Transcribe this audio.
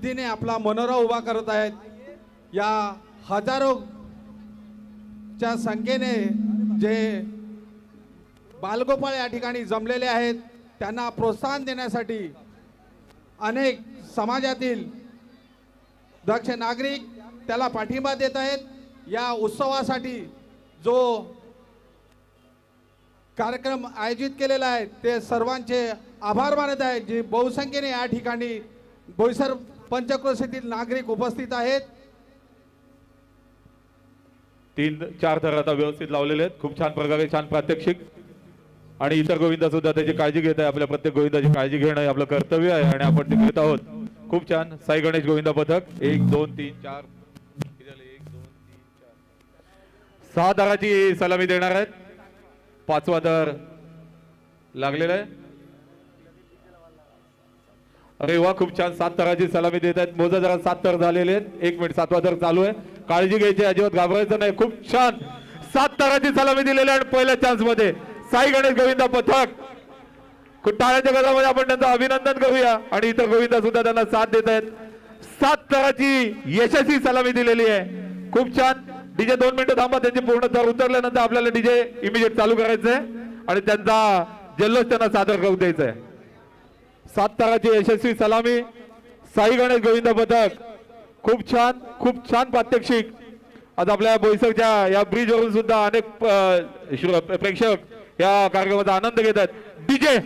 पद्धतीने आपला मनोरा उभा करत आहेत। या हजारोच्या संख्येने जे बालगोपाळ या ठिकाणी जमलेले आहेत त्यांना प्रोत्साहन देण्यासाठी अनेक समाजातील दक्ष नागरिक त्याला पाठिंबा देत आहेत। या उत्सवासाठी जो कार्यक्रम आयोजित केलेला आहे ते सर्वांचे आभार मानत आहेत। जी बहुसंख्येने या ठिकाणी बोईसर पंचक्रोशीतील नागरिक उपस्थित आहेत। 3-4 थर आता व्यवस्थित लावलेले आहेत। खूप छान प्रकारे छान प्रात्यक्षिक आणि इतर गोविंदा सुद्धा त्याची काळजी घेत आहे। आपल्या प्रत्येक गोविंदाची काळजी घेणं आपलं कर्तव्य आहे आणि आपण ते घेत आहोत। खूप छान साई गणेश गोविंदा पथक 1 2 3 4 6 थराची सलामी देणार आहेत। 5वा थर लागलेला आहे। अरे वा खूप छान 7 थराची सलामी देत आहेत। मोजा जरा 7 थर झालेले आहेत। 1 मिनिट 7वा थर चालू आहे। काळजी घ्यायची अजिबात घाबरायचं नाही। खूप छान 7 थराची सलामी दिलेली आहे। पहिल्या चान्स मध्ये साई गणेश गोविंदा पथक खूप टाळ्याच्या गजरामध्ये आपण त्यांचं अभिनंदन करूया आणि इतर गोविंदा सुद्धा त्यांना साथ देत आहेत। 7 थराची यशस्वी सलामी दिलेली आहे। खूप छान डीजे 2 मिनिटं थांबा। त्यांची पूर्ण थर उतरल्यानंतर आपल्याला डीजे इमिजिएट चालू करायचंय आणि त्यांचा जल्लोष त्यांना सादर करू द्यायचा आहे। 7 थराची यशस्वी सलामी साई गणेश गोविंदा पथक खूप छान प्रात्यक्षिक। आज आपल्या बोईसरच्या या ब्रिज वरून सुद्धा अनेक प्रेक्षक या कार्यक्रमाचा आनंद घेत आहेत। डीजे